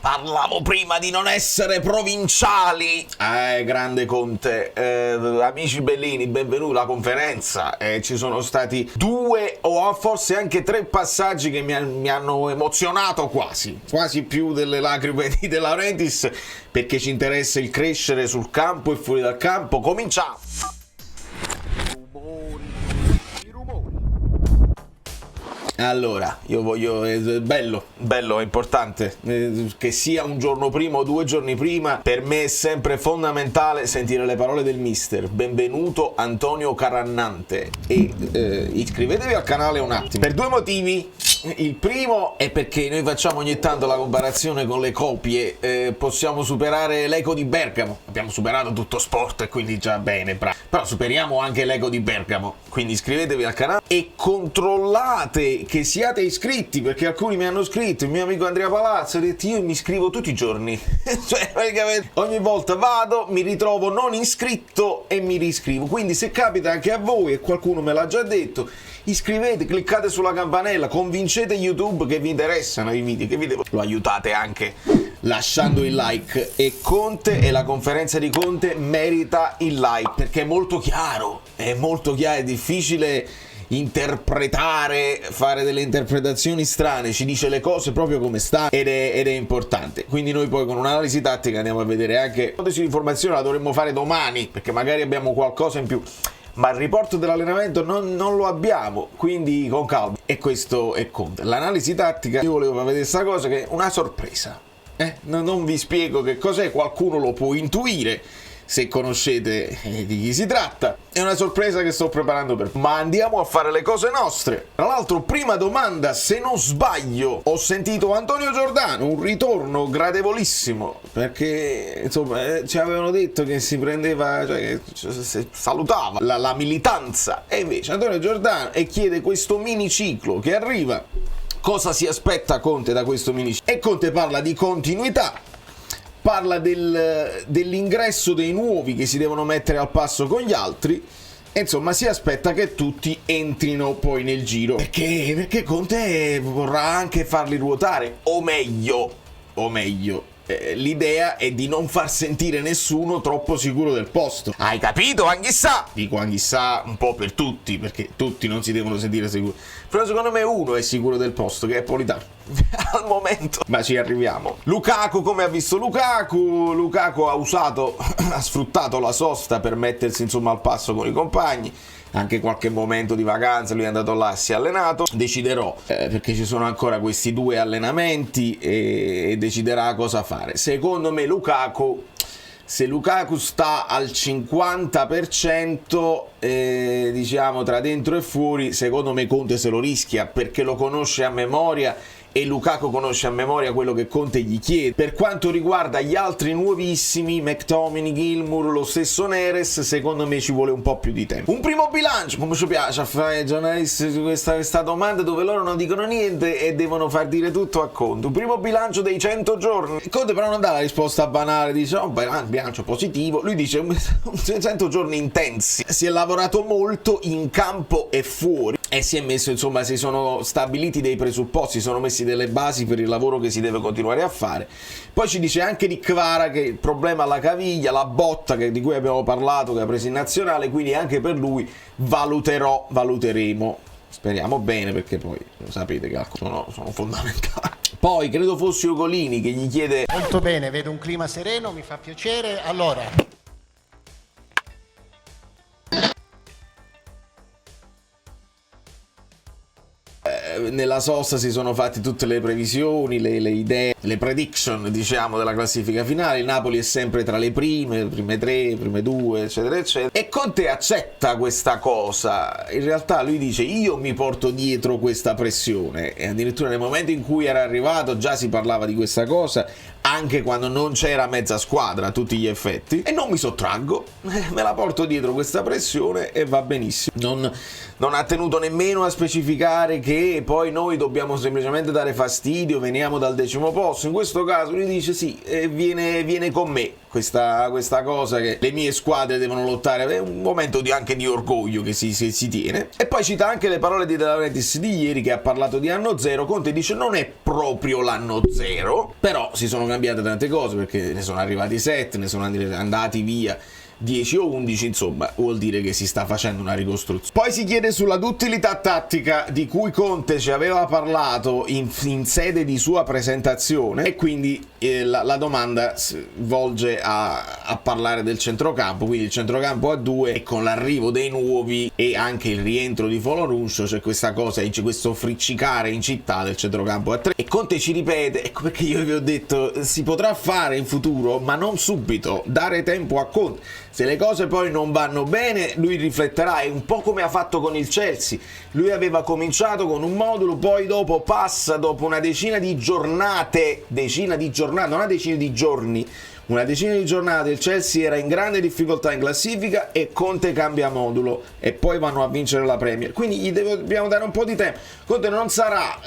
Parlavo prima di non essere provinciali. Grande Conte. Amici bellini, benvenuti alla conferenza. Ci sono stati 2 o forse anche 3 passaggi che mi hanno emozionato quasi più delle lacrime di De Laurentiis, perché ci interessa il crescere sul campo e fuori dal campo. Cominciamo. Allora, io voglio, bello, è importante, che sia un giorno prima o 2 giorni prima, per me è sempre fondamentale sentire le parole del mister. Benvenuto Antonio Carannante, e iscrivetevi al canale un attimo, per 2 motivi. Il primo è perché noi facciamo ogni tanto la comparazione con le copie, possiamo superare l'Eco di Bergamo, abbiamo superato tutto sport e quindi già bene, bravo. Però superiamo anche l'Eco di Bergamo, quindi iscrivetevi al canale e controllate che siate iscritti, perché alcuni mi hanno scritto, il mio amico Andrea Palazzo ha detto io mi iscrivo tutti i giorni, cioè praticamente ogni volta vado, mi ritrovo non iscritto e mi riscrivo, quindi se capita anche a voi, e qualcuno me l'ha già detto, iscrivete, cliccate sulla campanella, convincete YouTube che vi interessano i video, che vi devo... Lo aiutate anche lasciando il like, e Conte e la conferenza di Conte merita il like, perché è molto chiaro, è difficile interpretare, fare delle interpretazioni strane, ci dice le cose proprio come stanno ed è importante. Quindi noi poi con un'analisi tattica andiamo a vedere anche l'ipotesi di formazione, la dovremmo fare domani, perché magari abbiamo qualcosa in più, ma il riporto dell'allenamento non lo abbiamo, quindi con calma. E questo è Conte. L'analisi tattica, io volevo far vedere questa cosa che è una sorpresa. Non vi spiego che cos'è, qualcuno lo può intuire se conoscete di chi si tratta. È una sorpresa che sto preparando per... Ma andiamo a fare le cose nostre. Tra l'altro, prima domanda, se non sbaglio, ho sentito Antonio Giordano, un ritorno gradevolissimo, perché insomma ci avevano detto che si prendeva, cioè che salutava la militanza, e invece Antonio Giordano e chiede questo miniciclo che arriva. Cosa si aspetta Conte da questo miniciclo? E Conte parla di continuità, parla dell'ingresso dei nuovi che si devono mettere al passo con gli altri, e insomma si aspetta che tutti entrino poi nel giro, perché Conte vorrà anche farli ruotare, o meglio, l'idea è di non far sentire nessuno troppo sicuro del posto. Hai capito, Anghissà? Dico Anghissà un po' per tutti, perché tutti non si devono sentire sicuri, però secondo me uno è sicuro del posto, che è Politano al momento, ma ci arriviamo. Lukaku, come ha visto Lukaku ha sfruttato la sosta per mettersi insomma al passo con i compagni, anche qualche momento di vacanza lui è andato là, si è allenato. Deciderò, perché ci sono ancora questi 2 allenamenti, e deciderà cosa fare. Secondo me Lukaku, se Lukaku sta al 50%, diciamo tra dentro e fuori, secondo me Conte se lo rischia, perché lo conosce a memoria, e Lukaku conosce a memoria quello che Conte gli chiede. Per quanto riguarda gli altri nuovissimi, McTominay, Gilmour, lo stesso Neres, secondo me ci vuole un po' più di tempo. Un primo bilancio, come ci piace a fare ai giornalisti questa domanda, dove loro non dicono niente e devono far dire tutto a Conte. Un primo bilancio dei 100 giorni. Conte però non dà la risposta banale, dice un bilancio positivo. Lui dice 100 giorni intensi, si è lavorato molto in campo e fuori, e si è messo, insomma, si sono stabiliti dei presupposti, si sono messi delle basi per il lavoro che si deve continuare a fare. Poi ci dice anche di Kvara che il problema alla caviglia, la botta di cui abbiamo parlato, che ha preso in nazionale, quindi anche per lui valuteremo. Speriamo bene, perché poi lo sapete che sono fondamentali. Poi credo fosse Ugolini che gli chiede... Molto bene, vedo un clima sereno, mi fa piacere. Allora... Nella sosta si sono fatte tutte le previsioni, le idee, le prediction, diciamo, della classifica finale. Il Napoli è sempre tra le prime 3, prime 2, eccetera eccetera, e Conte accetta questa cosa. In realtà lui dice io mi porto dietro questa pressione, e addirittura nel momento in cui era arrivato già si parlava di questa cosa, anche quando non c'era mezza squadra a tutti gli effetti, e non mi sottraggo, me la porto dietro questa pressione e va benissimo. Non ha tenuto nemmeno a specificare che poi noi dobbiamo semplicemente dare fastidio, veniamo dal 10° posto. In questo caso lui dice sì, viene con me. questa cosa che le mie squadre devono lottare, è un momento anche di orgoglio che si tiene. E poi cita anche le parole di De Laurentiis di ieri, che ha parlato di anno zero. Conte dice non è proprio l'anno zero, però si sono cambiate tante cose, perché ne sono arrivati 7, ne sono andati via 10 o 11, insomma vuol dire che si sta facendo una ricostruzione. Poi si chiede sulla duttilità tattica di cui Conte ci aveva parlato in sede di sua presentazione, e quindi la domanda si volge a parlare del centrocampo, quindi il centrocampo a 2, e con l'arrivo dei nuovi e anche il rientro di Foloruncio c'è questa cosa, c'è questo friccicare in città del centrocampo a 3, e Conte ci ripete, ecco perché io vi ho detto si potrà fare in futuro, ma non subito, dare tempo a Conte. Se le cose poi non vanno bene, lui rifletterà, è un po' come ha fatto con il Chelsea. Lui aveva cominciato con un modulo, poi dopo passa, dopo una decina di giornate, non una decina di giorni, una decina di giornate il Chelsea era in grande difficoltà in classifica e Conte cambia modulo e poi vanno a vincere la Premier, quindi dobbiamo dare un po' di tempo. Conte non sarà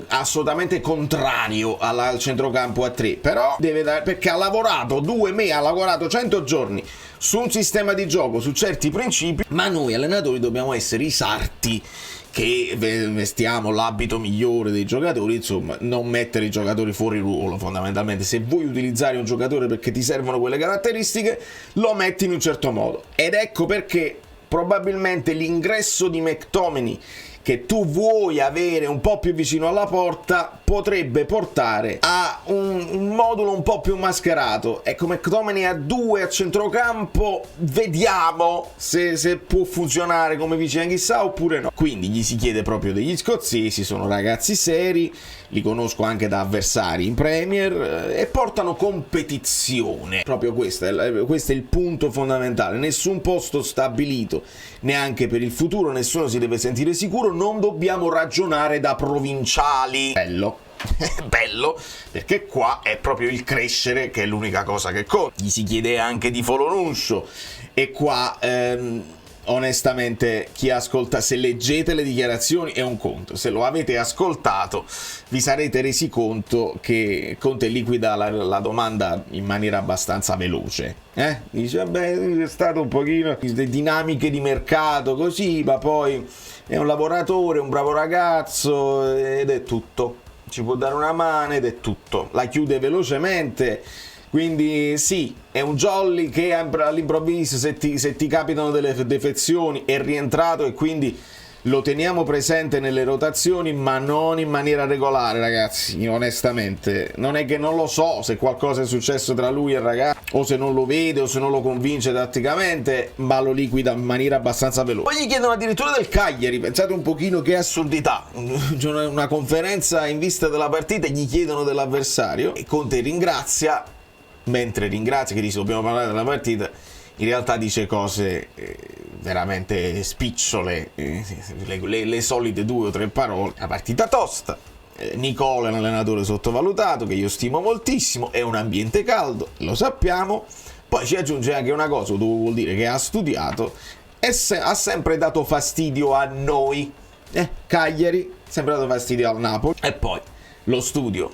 assolutamente contrario al centrocampo a 3, però deve dare, perché ha lavorato 2 mesi, ha lavorato 100 giorni su un sistema di gioco, su certi principi, ma noi allenatori dobbiamo essere i sarti che vestiamo l'abito migliore dei giocatori, insomma non mettere i giocatori fuori ruolo. Fondamentalmente, se vuoi utilizzare un giocatore perché ti servono quelle caratteristiche, lo metti in un certo modo, ed ecco perché probabilmente l'ingresso di McTominay, che tu vuoi avere un po' più vicino alla porta, potrebbe portare a un modulo un po' più mascherato. Ecco, McTominay a 2 a centrocampo, vediamo se può funzionare come vicino chissà oppure no. Quindi gli si chiede proprio degli scozzesi, sono ragazzi seri, li conosco anche da avversari in Premier, e portano competizione. Proprio questo è il punto fondamentale. Nessun posto stabilito neanche per il futuro, nessuno si deve sentire sicuro, non dobbiamo ragionare da provinciali. Bello. Bello, perché qua è proprio il crescere che è l'unica cosa che conta. Gli si chiede anche di Foloruncio, e qua onestamente chi ascolta, se leggete le dichiarazioni è un conto, se lo avete ascoltato vi sarete resi conto che Conte liquida la domanda in maniera abbastanza veloce, dice vabbè, è stato un pochino le dinamiche di mercato così, ma poi è un lavoratore, un bravo ragazzo, ed è tutto, ci può dare una mano ed è tutto, la chiude velocemente. Quindi sì, è un jolly che all'improvviso, se ti capitano delle defezioni, è rientrato, e quindi lo teniamo presente nelle rotazioni, ma non in maniera regolare, ragazzi. Onestamente non è che non lo so se qualcosa è successo tra lui e il ragazzo, o se non lo vede, o se non lo convince tatticamente, ma lo liquida in maniera abbastanza veloce. Poi gli chiedono addirittura del Cagliari, pensate un pochino che assurdità, una conferenza in vista della partita, gli chiedono dell'avversario e Conte ringrazia, mentre ringrazia, che dice dobbiamo parlare della partita, in realtà dice cose veramente spicciole, le solite 2 o 3 parole. La partita tosta, Nicola è un allenatore sottovalutato che io stimo moltissimo, è un ambiente caldo, lo sappiamo. Poi ci aggiunge anche una cosa, vuol dire che ha studiato e ha sempre dato fastidio a noi, Cagliari, sempre dato fastidio al Napoli. E poi lo studio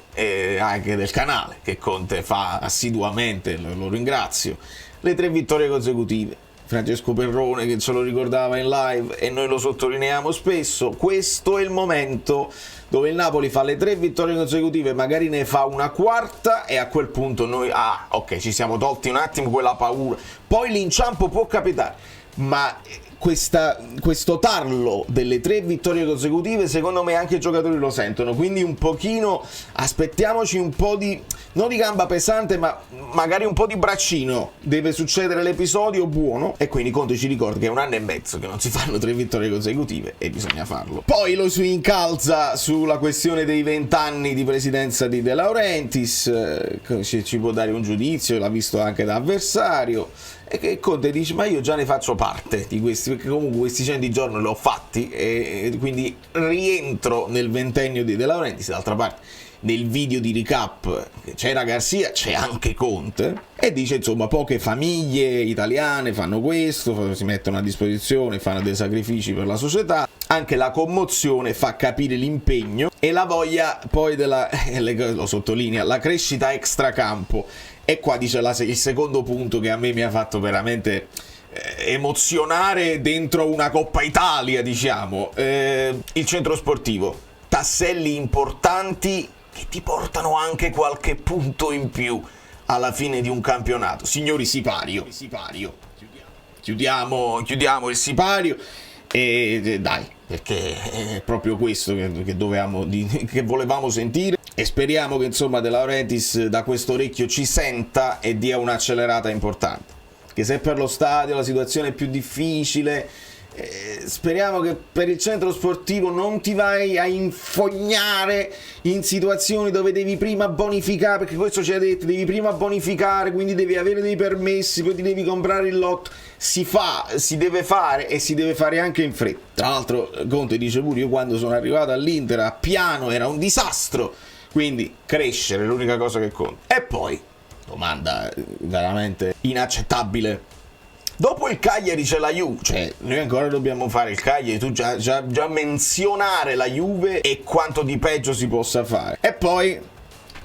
anche del canale che Conte fa assiduamente, lo ringrazio, le 3 vittorie consecutive. Francesco Perrone che ce lo ricordava in live e noi lo sottolineiamo spesso, questo è il momento dove il Napoli fa le 3 vittorie consecutive, magari ne fa una quarta e a quel punto noi ok, ci siamo tolti un attimo quella paura, poi l'inciampo può capitare, ma questo tarlo delle 3 vittorie consecutive secondo me anche i giocatori lo sentono, quindi un pochino aspettiamoci un po' di, non di gamba pesante, ma magari un po' di braccino, deve succedere l'episodio buono, e quindi Conte ci ricorda che è 1 anno e mezzo che non si fanno 3 vittorie consecutive e bisogna farlo. Poi lo si incalza sulla questione dei 20 anni di presidenza di De Laurentiis, ci può dare un giudizio, l'ha visto anche da avversario, e che Conte dice ma io già ne faccio parte di questi, perché comunque questi 100 giorni li ho fatti, e quindi rientro nel ventennio di De Laurentiis. D'altra parte nel video di recap c'era Garcia, c'è anche Conte, e dice insomma poche famiglie italiane fanno questo, si mettono a disposizione, fanno dei sacrifici per la società. Anche la commozione fa capire l'impegno e la voglia poi lo sottolinea, la crescita extracampo. E qua dice il secondo punto che a me mi ha fatto veramente emozionare dentro una Coppa Italia, diciamo, il centro sportivo, tasselli importanti che ti portano anche qualche punto in più alla fine di un campionato. Signori, sipario. Chiudiamo il sipario e dai, perché è proprio questo che volevamo sentire, e speriamo che insomma De Laurentiis da questo orecchio ci senta e dia un'accelerata importante. Che se per lo stadio la situazione è più difficile, speriamo che per il centro sportivo non ti vai a infognare in situazioni dove devi prima bonificare, perché questo ci ha detto, devi prima bonificare, quindi devi avere dei permessi, poi ti devi comprare il lotto. Si deve fare e si deve fare anche in fretta. Tra l'altro Conte dice pure, io quando sono arrivato all'Inter a Piano era un disastro, quindi crescere è l'unica cosa che conta. E poi domanda veramente inaccettabile: dopo il Cagliari c'è la Juve, cioè noi ancora dobbiamo fare il Cagliari, tu già menzionare la Juve e quanto di peggio si possa fare, e poi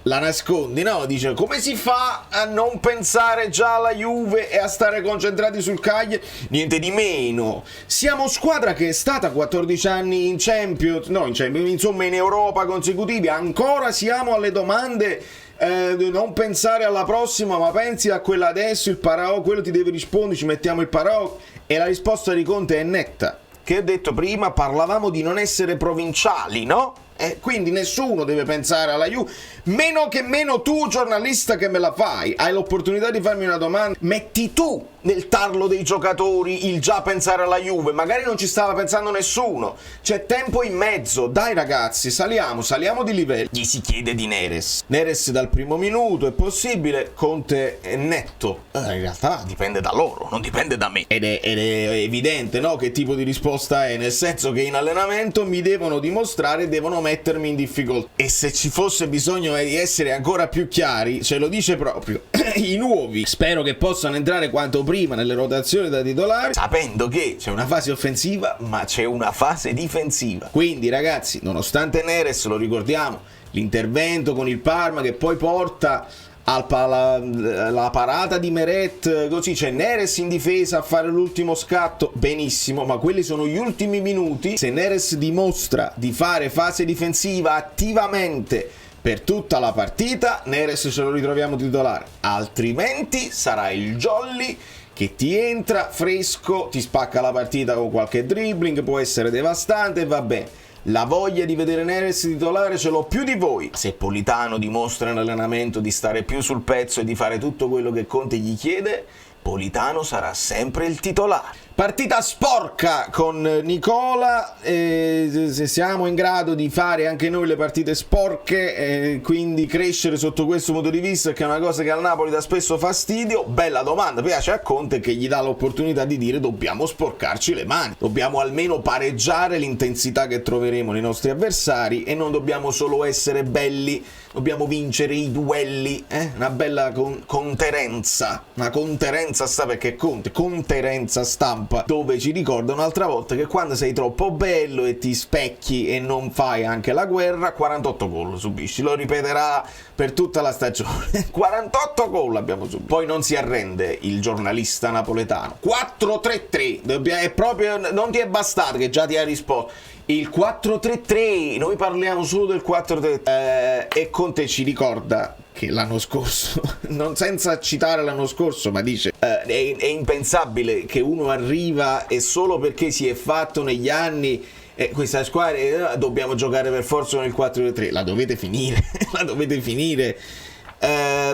la nascondi, no? Dice, come si fa a non pensare già alla Juve e a stare concentrati sul Cagliari? Niente di meno, siamo squadra che è stata 14 anni in Champions, insomma in Europa consecutivi, ancora siamo alle domande. Non pensare alla prossima, ma pensi a quella adesso, il paraocchi, quello ti deve rispondere, ci mettiamo il paraocchi. E la risposta di Conte è netta. Che ho detto prima, parlavamo di non essere provinciali, no? Quindi nessuno deve pensare alla Juve, meno tu giornalista che me la fai, hai l'opportunità di farmi una domanda, metti tu nel tarlo dei giocatori il già pensare alla Juve, magari non ci stava pensando nessuno, c'è tempo in mezzo, dai ragazzi, saliamo di livello. Gli si chiede di Neres dal primo minuto, è possibile, Conte è netto, in realtà dipende da loro, non dipende da me, ed è evidente, no, che tipo di risposta è, nel senso che in allenamento mi devono dimostrare, devono mettermi in difficoltà, e se ci fosse bisogno di essere ancora più chiari, ce lo dice proprio, i nuovi spero che possano entrare quanto prima nelle rotazioni da titolare, sapendo che c'è una fase offensiva ma c'è una fase difensiva. Quindi ragazzi, nonostante Neres, lo ricordiamo, l'intervento con il Parma che poi porta la parata di Meret, così c'è Neres in difesa a fare l'ultimo scatto, benissimo, ma quelli sono gli ultimi minuti. Se Neres dimostra di fare fase difensiva attivamente per tutta la partita, Neres ce lo ritroviamo titolare, altrimenti sarà il Jolly che ti entra fresco, ti spacca la partita con qualche dribbling, può essere devastante e va bene. La voglia di vedere Neres titolare ce l'ho più di voi. Se Politano dimostra in allenamento di stare più sul pezzo e di fare tutto quello che Conte gli chiede, Politano sarà sempre il titolare. Partita sporca con Nicola, se siamo in grado di fare anche noi le partite sporche, quindi crescere sotto questo punto di vista, che è una cosa che al Napoli dà spesso fastidio. Bella domanda, piace a Conte che gli dà l'opportunità di dire dobbiamo sporcarci le mani, dobbiamo almeno pareggiare l'intensità che troveremo nei nostri avversari e non dobbiamo solo essere belli, dobbiamo vincere i duelli, una bella conterenza, una conterenza perché Conte, conterenza stampa, dove ci ricorda un'altra volta che quando sei troppo bello e ti specchi e non fai anche la guerra, 48 gol subisci, lo ripeterà per tutta la stagione. 48 gol abbiamo subito. Poi non si arrende il giornalista napoletano. 4-3-3, è proprio, non ti è bastato che già ti ha risposto. Il 4-3-3, noi parliamo solo del 4-3-3, e Conte ci ricorda che l'anno scorso, non senza citare l'anno scorso, ma dice è impensabile che uno arriva e solo perché si è fatto negli anni questa squadra dobbiamo giocare per forza nel 4-3, la dovete finire, la dovete finire.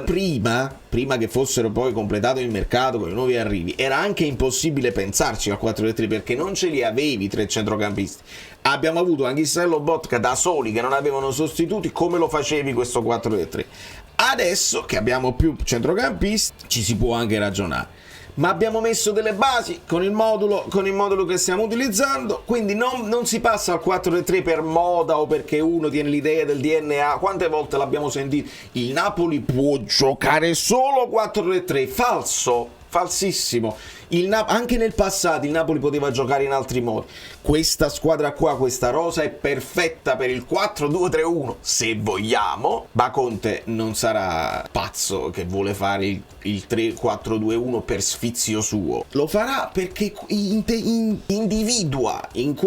Prima che fossero poi completato il mercato con i nuovi arrivi, era anche impossibile pensarci al 4-3 perché non ce li avevi tre centrocampisti. Abbiamo avuto Anghissello, Botka da soli che non avevano sostituti. Come lo facevi questo 4-3? Adesso che abbiamo più centrocampisti ci si può anche ragionare, ma abbiamo messo delle basi con il modulo che stiamo utilizzando, quindi non si passa al 4-3 per moda o perché uno tiene l'idea del DNA. Quante volte l'abbiamo sentito? Il Napoli può giocare solo 4-3, falsissimo. Anche nel passato il Napoli poteva giocare in altri modi. Questa squadra qua, questa rosa è perfetta per il 4-2-3-1 se vogliamo, ma Conte non sarà pazzo che vuole fare il 3-4-2-1 per sfizio suo, lo farà perché individua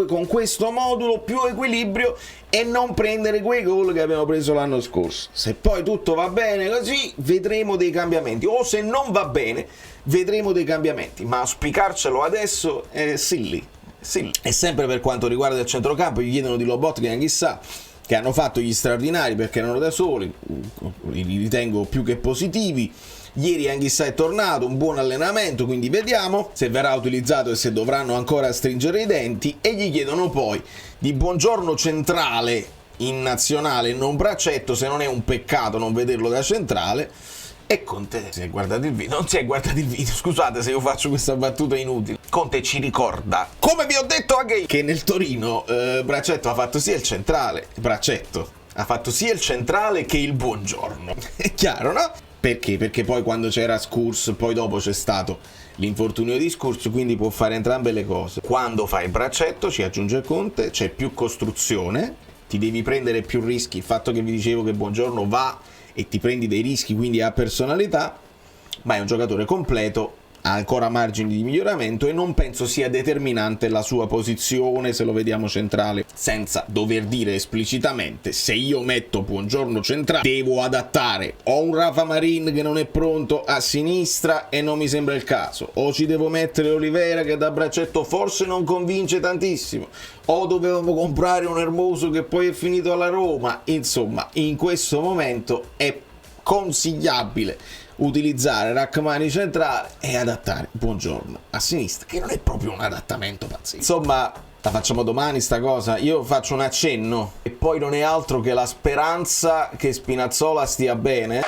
con questo modulo più equilibrio e non prendere quei gol che abbiamo preso l'anno scorso. Se poi tutto va bene così, vedremo dei cambiamenti, o se non va bene vedremo dei cambiamenti, ma auspicarcelo adesso è silly. E sempre per quanto riguarda il centrocampo, gli chiedono di Lobotka e Anghissà, che hanno fatto gli straordinari perché erano da soli, li ritengo più che positivi. Ieri Anghissà è tornato, un buon allenamento, quindi vediamo se verrà utilizzato e se dovranno ancora stringere i denti. E gli chiedono poi di Buongiorno centrale in nazionale, non Braccetto, se non è un peccato non vederlo da centrale. E Conte non si è guardato il video, scusate se io faccio questa battuta inutile. Conte ci ricorda, come vi ho detto anche io, che nel Torino Braccetto ha fatto sia il centrale, che il Buongiorno. È chiaro, no? Perché? Perché poi quando c'era Skurz, poi dopo c'è stato l'infortunio di Skurz, quindi può fare entrambe le cose. Quando fai Braccetto, ci aggiunge Conte, c'è più costruzione, ti devi prendere più rischi. Il fatto che vi dicevo che Buongiorno va e ti prendi dei rischi, quindi ha personalità, ma è un giocatore completo, ha ancora margini di miglioramento e non penso sia determinante la sua posizione se lo vediamo centrale, senza dover dire esplicitamente se io metto Buongiorno centrale devo adattare o un Rafa Marin che non è pronto a sinistra e non mi sembra il caso, o ci devo mettere Olivera che da Braccetto forse non convince tantissimo, o dovevamo comprare un Hermoso che poi è finito alla Roma. Insomma, in questo momento è consigliabile utilizzare Rachmani centrale e adattare Buongiorno a sinistra, che non è proprio un adattamento pazzesco. Insomma, la facciamo domani sta cosa, io faccio un accenno e poi non è altro che la speranza che Spinazzola stia bene.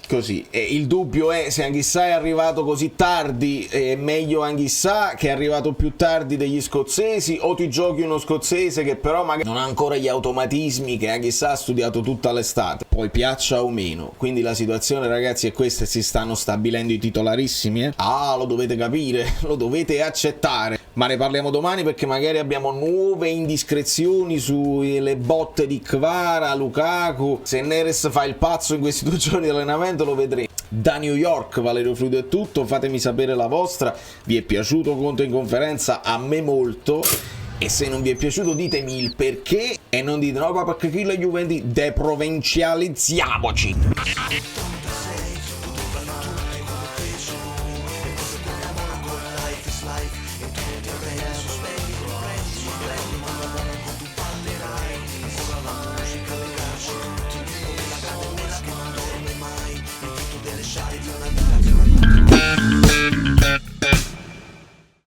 Così, e il dubbio è se Anghissà è arrivato così tardi, è meglio Anghissà che è arrivato più tardi degli scozzesi, o ti giochi uno scozzese che però magari non ha ancora gli automatismi che Anghissà ha studiato tutta l'estate, poi piaccia o meno. Quindi la situazione, ragazzi, è questa, si stanno stabilendo i titolarissimi, lo dovete capire, lo dovete accettare, ma ne parliamo domani perché magari abbiamo nuove indiscrezioni sulle botte di Kvara, Lukaku. Se Neres fa il pazzo in questi 2 giorni di allenamento lo vedremo. Da New York, Valerio Fluido è tutto, fatemi sapere la vostra. Vi è piaciuto Conte in conferenza? A me molto. E se non vi è piaciuto ditemi il perché e non dite no, perché qui la Juventus deprovincializziamoci.